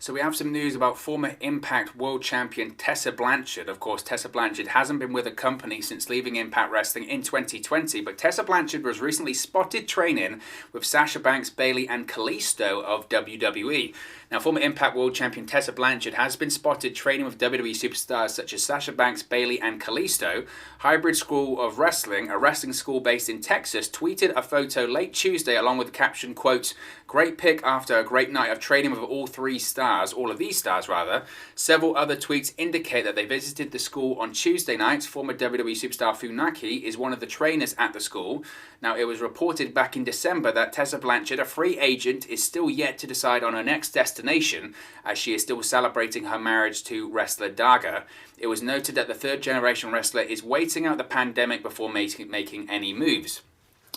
So we have some news about former Impact World Champion Tessa Blanchard. Of course, Tessa Blanchard hasn't been with the company since leaving Impact Wrestling in 2020, but Tessa Blanchard was recently spotted training with Sasha Banks, Bayley and Kalisto of WWE. Now, former Impact World Champion Tessa Blanchard has been spotted training with WWE superstars such as Sasha Banks, Bayley and Kalisto. Hybrid School of Wrestling, a wrestling school based in Texas, tweeted a photo late Tuesday along with the caption, quote, "Great pick after a great night of training with all of these stars rather." Several other tweets indicate that they visited the school on Tuesday night. Former WWE superstar Funaki is one of the trainers at the school. Now, it was reported back in December that Tessa Blanchard, a free agent, is still yet to decide on her next destination as she is still celebrating her marriage to wrestler Daga. It was noted that the third-generation wrestler is waiting out the pandemic before making any moves.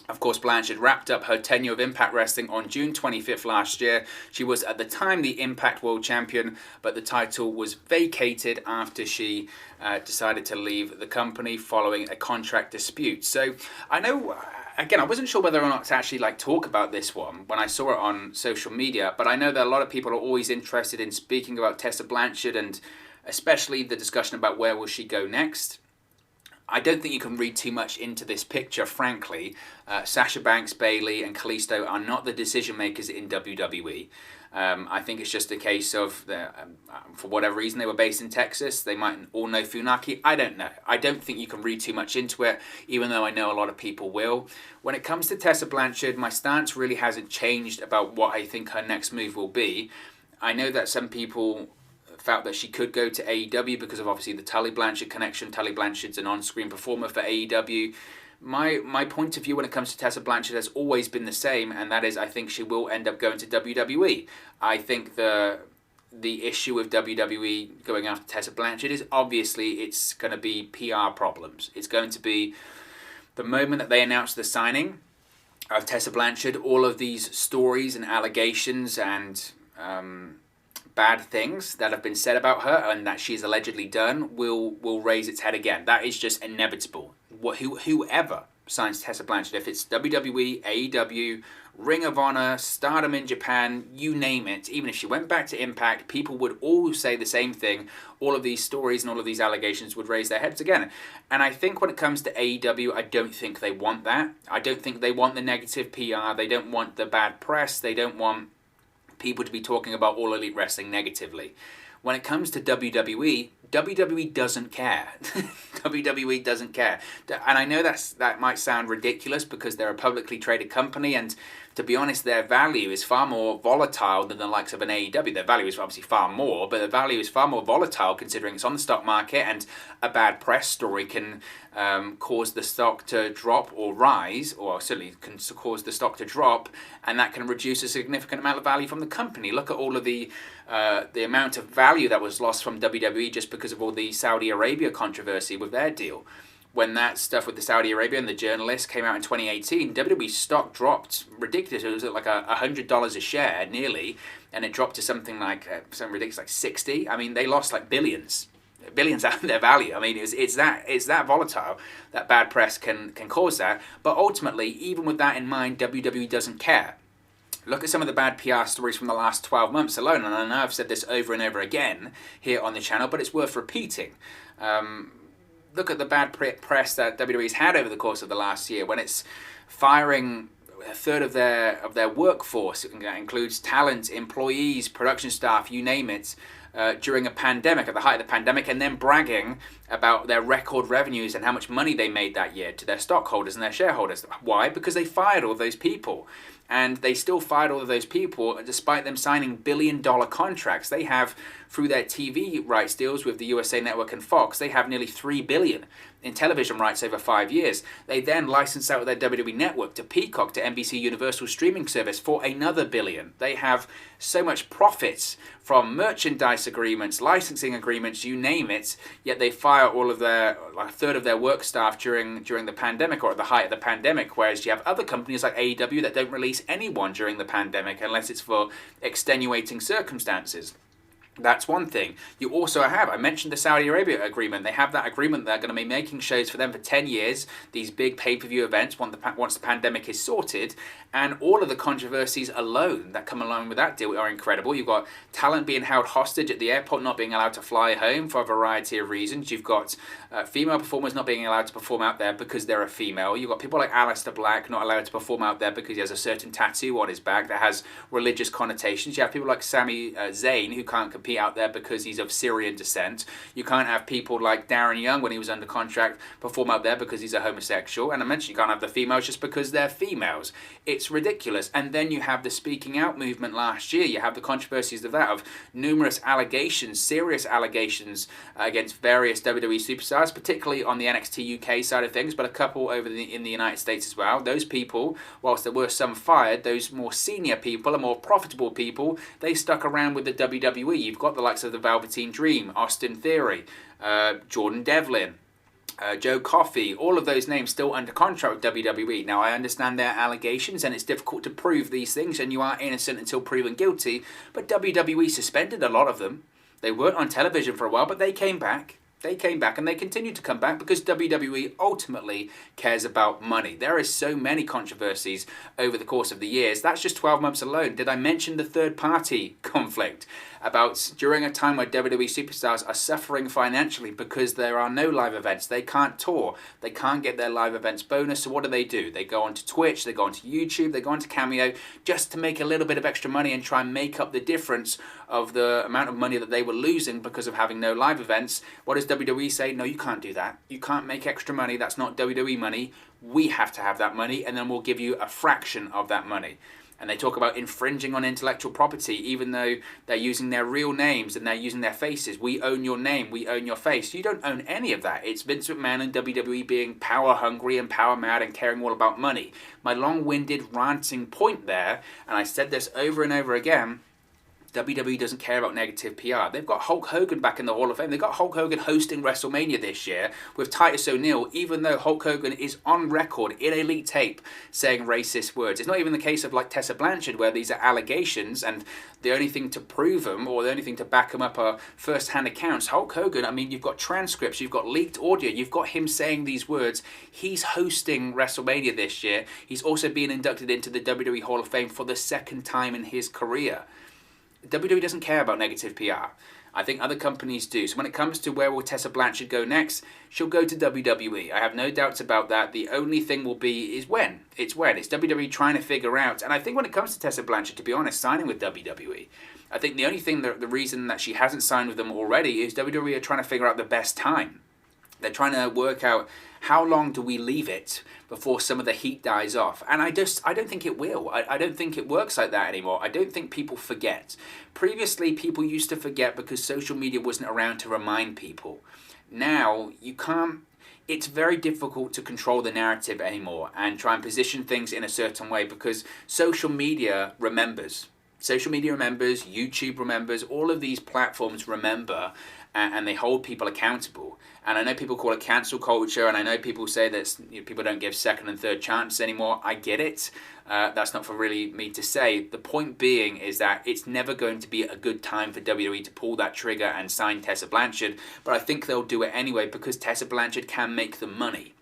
Of course, Blanchard wrapped up her tenure of Impact Wrestling on June 25th last year. She was at the time the Impact World Champion, but the title was vacated after she decided to leave the company following a contract dispute. So I know, again, I wasn't sure whether or not to actually talk about this one when I saw it on social media, but I know that a lot of people are always interested in speaking about Tessa Blanchard and especially the discussion about where will she go next. I don't think you can read too much into this picture, frankly. Sasha Banks, Bayley and Kalisto are not the decision makers in WWE. I think it's just a case of, for whatever reason, they were based in Texas. They might all know Funaki. I don't know. I don't think you can read too much into it, even though I know a lot of people will. When it comes to Tessa Blanchard, my stance really hasn't changed about what I think her next move will be. I know that some people felt that she could go to AEW because of obviously the Tully Blanchard connection. Tully Blanchard's an on-screen performer for AEW. My point of view when it comes to Tessa Blanchard has always been the same, and that is I think she will end up going to WWE. I think the issue with WWE going after Tessa Blanchard is obviously it's going to be PR problems. It's going to be the moment that they announce the signing of Tessa Blanchard, all of these stories and allegations and bad things that have been said about her and that she's allegedly done will raise its head again. That is just inevitable. Whoever signs Tessa Blanchard, if it's WWE, AEW, Ring of Honor, Stardom in Japan, you name it, even if she went back to Impact, people would all say the same thing. All of these stories and all of these allegations would raise their heads again. And I think when it comes to AEW, I don't think they want that. I don't think they want the negative PR. They don't want the bad press. They don't want people to be talking about All Elite Wrestling negatively. When it comes to WWE, WWE doesn't care. WWE doesn't care. And I know that might sound ridiculous because they're a publicly traded company, and to be honest, their value is far more volatile than the likes of an AEW. Their value is obviously far more, but the value is far more volatile considering it's on the stock market, and a bad press story can cause the stock to drop or rise, or certainly can cause the stock to drop, and that can reduce a significant amount of value from the company. Look at all of the amount of value that was lost from WWE just because of all the Saudi Arabia controversy with their deal. When that stuff with the Saudi Arabia and the journalists came out in 2018, WWE stock dropped ridiculous. It was at like $100 a share, nearly, and it dropped to something ridiculous like 60. I mean, they lost like billions out of their value. I mean, it's that volatile that bad press can cause that. But ultimately, even with that in mind, WWE doesn't care. Look at some of the bad PR stories from the last 12 months alone, and I know I've said this over and over again here on the channel, but it's worth repeating. Look at the bad press that WWE's had over the course of the last year when it's firing a third of their workforce. It includes talent, employees, production staff, you name it, during a pandemic, at the height of the pandemic, and then bragging about their record revenues and how much money they made that year to their stockholders and their shareholders. Why? Because they fired all those people. And they still fired all of those people despite them signing billion-dollar contracts. They have, through their TV rights deals with the USA Network and Fox, they have nearly $3 billion in television rights over 5 years. They then license out their WWE Network to Peacock, to NBC Universal streaming service for another $1 billion. They have so much profits from merchandise agreements, licensing agreements, you name it, yet they fire all of a third of their work staff during the pandemic or at the height of the pandemic, whereas you have other companies like AEW that don't release anyone during the pandemic unless it's for extenuating circumstances. That's one thing. You also have, I mentioned the Saudi Arabia agreement. They have that agreement. They're going to be making shows for them for 10 years, these big pay-per-view events once the pandemic is sorted. And all of the controversies alone that come along with that deal are incredible. You've got talent being held hostage at the airport, not being allowed to fly home for a variety of reasons. You've got female performers not being allowed to perform out there because they're a female. You've got people like Aleister Black not allowed to perform out there because he has a certain tattoo on his back that has religious connotations. You have people like Sami Zayn who can't compete out there because he's of Syrian descent. You can't have people like Darren Young, when he was under contract, perform out there because he's a homosexual. And I mentioned you can't have the females just because they're females. It's ridiculous. And then you have the speaking out movement last year. You have the controversies of that, of numerous allegations, serious allegations against various WWE superstars, particularly on the NXT UK side of things, but a couple in the United States as well. Those people, whilst there were some fired, those more senior people and more profitable people, they stuck around with the WWE. You've got the likes of the Velveteen Dream, Austin Theory, Jordan Devlin, Joe Coffey, all of those names still under contract with WWE. Now, I understand their allegations and it's difficult to prove these things and you are innocent until proven guilty, but WWE suspended a lot of them. They weren't on television for a while, but they came back. They came back and they continue to come back because WWE ultimately cares about money. There is so many controversies over the course of the years. That's just 12 months alone. Did I mention the third-party conflict about during a time where WWE superstars are suffering financially because there are no live events? They can't tour. They can't get their live events bonus. So what do? They go onto Twitch, they go onto YouTube, they go onto Cameo just to make a little bit of extra money and try and make up the difference of the amount of money that they were losing because of having no live events. What does WWE say? No, you can't do that. You can't make extra money. That's not WWE money. We have to have that money, and then we'll give you a fraction of that money. And they talk about infringing on intellectual property, even though they're using their real names and they're using their faces. We own your name, we own your face. You don't own any of that. It's Vince McMahon and WWE being power hungry and power mad and caring all about money. My long-winded ranting point there, and I said this over and over again, WWE doesn't care about negative PR. They've got Hulk Hogan back in the Hall of Fame. They've got Hulk Hogan hosting WrestleMania this year with Titus O'Neil, even though Hulk Hogan is on record in elite tape saying racist words. It's not even the case of like Tessa Blanchard where these are allegations and the only thing to prove them or the only thing to back them up are first-hand accounts. Hulk Hogan, I mean, you've got transcripts, you've got leaked audio, you've got him saying these words. He's hosting WrestleMania this year. He's also being inducted into the WWE Hall of Fame for the second time in his career. WWE doesn't care about negative PR. I think other companies do. So when it comes to where will Tessa Blanchard go next, she'll go to WWE. I have no doubts about that. The only thing will be is when. It's when. It's WWE trying to figure out. And I think when it comes to Tessa Blanchard, to be honest, signing with WWE, I think the only thing, the reason that she hasn't signed with them already is WWE are trying to figure out the best time. They're trying to work out how long do we leave it before some of the heat dies off. And I don't think it will. I don't think it works like that anymore. I don't think people forget. Previously, people used to forget because social media wasn't around to remind people. Now, you can't. It's very difficult to control the narrative anymore and try and position things in a certain way because social media remembers. Social media remembers, YouTube remembers, all of these platforms remember and they hold people accountable. And I know people call it cancel culture, and I know people say that people don't give second and third chances anymore. I get it. That's not for really me to say. The point being is that it's never going to be a good time for WWE to pull that trigger and sign Tessa Blanchard, but I think they'll do it anyway because Tessa Blanchard can make the money.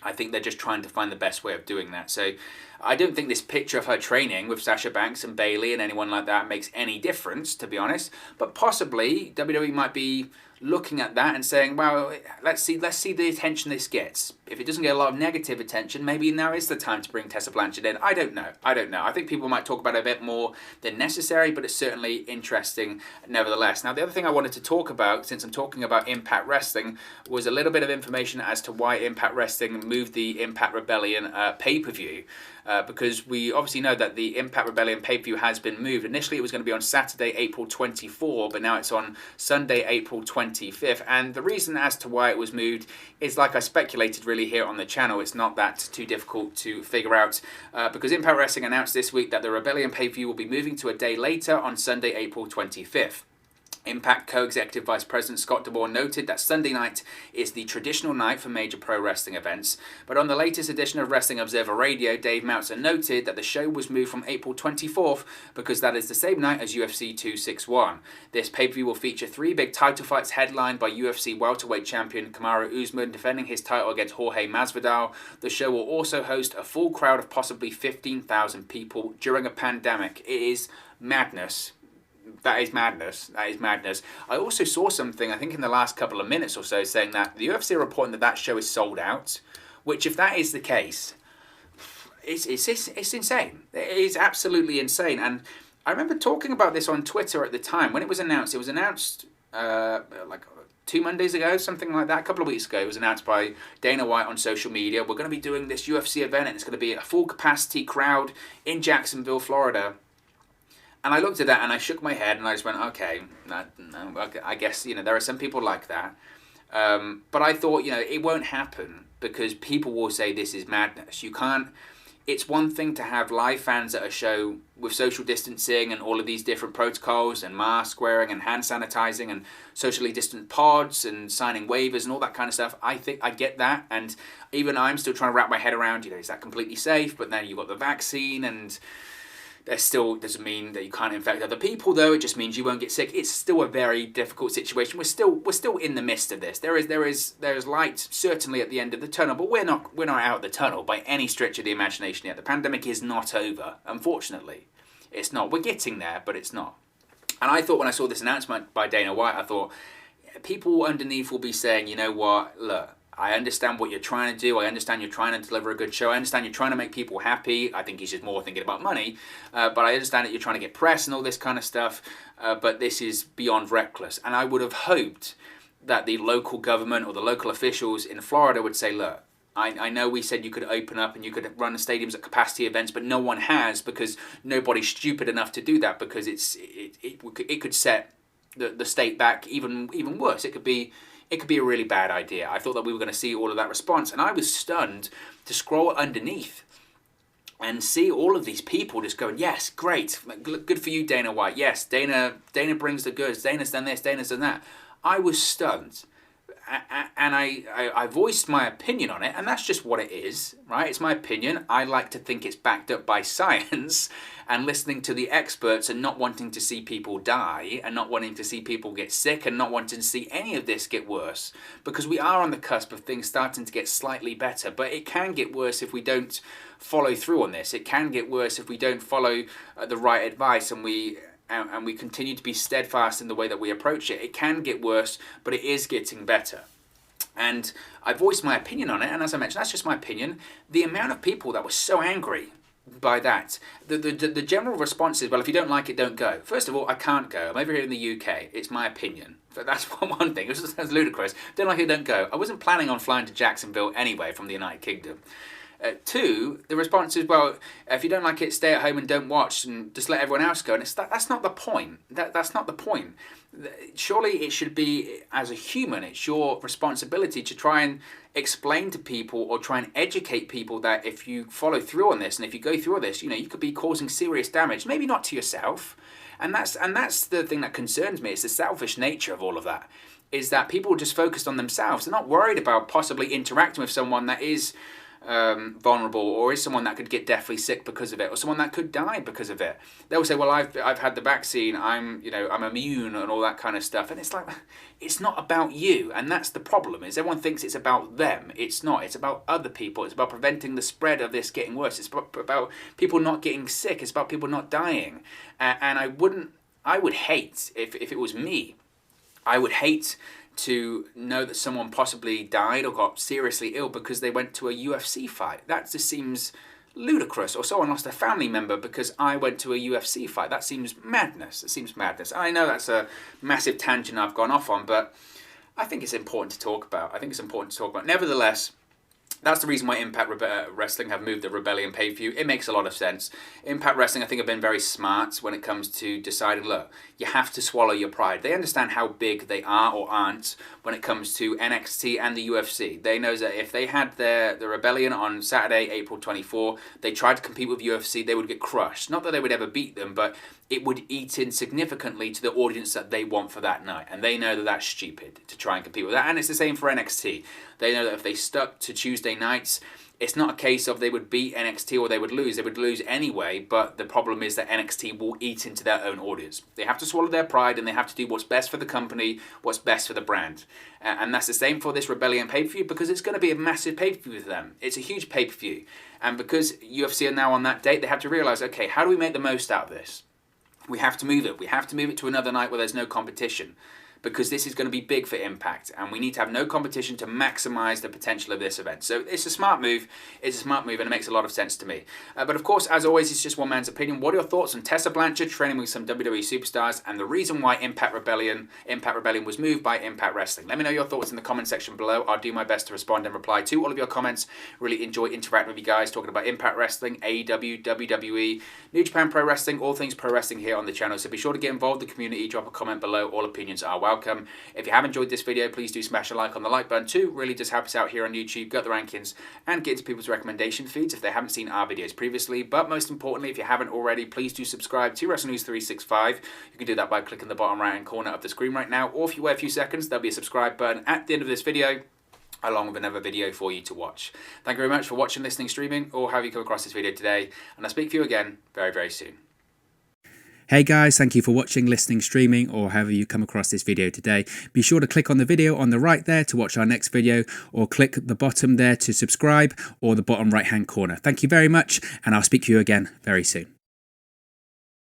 I think they're just trying to find the best way of doing that. So I don't think this picture of her training with Sasha Banks and Bayley and anyone like that makes any difference, to be honest. But possibly WWE might be looking at that and saying, well, let's see the attention this gets. If it doesn't get a lot of negative attention, maybe now is the time to bring Tessa Blanchard in. I don't know. I think people might talk about it a bit more than necessary, but it's certainly interesting nevertheless. Now, the other thing I wanted to talk about, since I'm talking about Impact Wrestling, was a little bit of information as to why Impact Wrestling moved the Impact Rebellion pay-per-view. Because we obviously know that the Impact Rebellion pay-per-view has been moved. Initially, it was going to be on Saturday, April 24, but now it's on Sunday, April 25th. And the reason as to why it was moved is, like I speculated really here on the channel, it's not that too difficult to figure out. Because Impact Wrestling announced this week that the Rebellion pay-per-view will be moving to a day later on Sunday, April 25th. Impact co-executive vice president Scott DeBoer noted that Sunday night is the traditional night for major pro wrestling events, but on the latest edition of Wrestling Observer Radio, Dave Meltzer noted that the show was moved from April 24th because that is the same night as UFC 261. This pay-per-view will feature 3 big title fights headlined by UFC welterweight champion Kamaru Usman defending his title against Jorge Masvidal. The show will also host a full crowd of possibly 15,000 people during a pandemic. It is madness. That is madness. That is madness. I also saw something, I think in the last couple of minutes or so, saying that the UFC are reporting that that show is sold out, which if that is the case, it's insane. It is absolutely insane. And I remember talking about this on Twitter at the time. When it was announced, like 2 Mondays ago, something like that, a couple of weeks ago. It was announced by Dana White on social media. We're going to be doing this UFC event and it's going to be a full capacity crowd in Jacksonville, Florida. And I looked at that and I shook my head and I just went, okay, no, I guess, there are some people like that. But I thought, it won't happen because people will say this is madness. You can't, it's one thing to have live fans at a show with social distancing and all of these different protocols and mask wearing and hand sanitizing and socially distant pods and signing waivers and all that kind of stuff. I think I get that. And even I'm still trying to wrap my head around, is that completely safe? But then you've got the vaccine and that still doesn't mean that you can't infect other people, though. It just means you won't get sick. It's still a very difficult situation. We're still in the midst of this. There is light certainly at the end of the tunnel, but we're not out of the tunnel by any stretch of the imagination yet. The pandemic is not over, unfortunately. It's not. We're getting there, but it's not. And I thought when I saw this announcement by Dana White, I thought people underneath will be saying, you know what, look, I understand what you're trying to do. I understand you're trying to deliver a good show. I understand you're trying to make people happy. I think he's just more thinking about money. But I understand that you're trying to get press and all this kind of stuff. But this is beyond reckless. And I would have hoped that the local government or the local officials in Florida would say, look, I know we said you could open up and you could run the stadiums at capacity events, but no one has because nobody's stupid enough to do that because it could set the state back even worse. It could be a really bad idea. I thought that we were going to see all of that response, and I was stunned to scroll underneath and see all of these people just going, yes, great, good for you, Dana White. Yes, Dana brings the goods. Dana's done this, Dana's done that. I was stunned. And I voiced my opinion on it, and that's just what it is, right? It's my opinion. I like to think it's backed up by science and listening to the experts and not wanting to see people die and not wanting to see people get sick and not wanting to see any of this get worse because we are on the cusp of things starting to get slightly better, but it can get worse if we don't follow through on this. It can get worse if we don't follow the right advice and we continue to be steadfast in the way that we approach it. It can get worse, but it is getting better. And I voiced my opinion on it, and as I mentioned, that's just my opinion. The amount of people that were so angry by that, the general response is, well, if you don't like it, don't go. First of all, I can't go. I'm over here in the UK. It's my opinion. So that's one thing. It sounds ludicrous. Don't like it, don't go. I wasn't planning on flying to Jacksonville anyway from the United Kingdom. 2, the response is, well, if you don't like it, stay at home and don't watch and just let everyone else go. And that's not the point. That's not the point. Surely it should be, as a human, it's your responsibility to try and explain to people or try and educate people that if you follow through on this and if you go through all this, you could be causing serious damage, maybe not to yourself. And that's the thing that concerns me. It's the selfish nature of all of that, is that people are just focused on themselves. They're not worried about possibly interacting with someone that is vulnerable or is someone that could get deathly sick because of it or someone that could die because of it. They'll say, well, I've had the vaccine, I'm immune and all that kind of stuff. And it's like, it's not about you. And that's the problem, is everyone thinks it's about them. It's not. It's about other people. It's about preventing the spread of this getting worse. It's about people not getting sick. It's about people not dying. And I would hate, if it was me, I would hate to know that someone possibly died or got seriously ill because they went to a UFC fight. That just seems ludicrous. Or someone lost a family member because I went to a UFC fight. That seems madness. It seems madness. I know that's a massive tangent I've gone off on, but I think it's important to talk about. Nevertheless, That's the reason why Impact Wrestling have moved the Rebellion pay-per-view. It makes a lot of sense. Impact Wrestling, I think, have been very smart when it comes to deciding, look, you have to swallow your pride. They understand how big they are or aren't when it comes to NXT and the UFC. They know that if they had the Rebellion on Saturday, April 24, they tried to compete with UFC, they would get crushed. Not that they would ever beat them, but it would eat in significantly to the audience that they want for that night. And they know that that's stupid to try and compete with that. And it's the same for NXT. They know that if they stuck to Tuesday nights, it's not a case of they would beat NXT or they would lose. They would lose anyway, but the problem is that NXT will eat into their own audience. They have to swallow their pride and they have to do what's best for the company, what's best for the brand. And that's the same for this Rebellion pay-per-view, because it's going to be a massive pay-per-view for them. It's a huge pay-per-view. And because UFC are now on that date, they have to realise, okay, how do we make the most out of this? We have to move it. We have to move it to another night where there's no competition, because this is going to be big for Impact, and we need to have no competition to maximise the potential of this event. So it's a smart move. It's a smart move, and it makes a lot of sense to me. But of course, as always, it's just one man's opinion. What are your thoughts on Tessa Blanchard training with some WWE superstars, and the reason why Impact Rebellion was moved by Impact Wrestling? Let me know your thoughts in the comment section below. I'll do my best to respond and reply to all of your comments. Really enjoy interacting with you guys, talking about Impact Wrestling, AEW, WWE, New Japan Pro Wrestling, all things pro wrestling here on the channel. So be sure to get involved in the community. Drop a comment below. All opinions are welcome. If you have enjoyed this video, please do smash a like on the like button too. Really does help us out here on YouTube, get the rankings, and get into people's recommendation feeds if they haven't seen our videos previously. But most importantly, if you haven't already, please do subscribe to Wrestle News 365. You can do that by clicking the bottom right hand corner of the screen right now, or if you wait a few seconds, there'll be a subscribe button at the end of this video, along with another video for you to watch. Thank you very much for watching, listening, streaming, or however you come across this video today, and I'll speak to you again very, very soon. Hey guys, thank you for watching, listening, streaming, or however you come across this video today. Be sure to click on the video on the right there to watch our next video, or click the bottom there to subscribe, or the bottom right hand corner. Thank you very much, and I'll speak to you again very soon.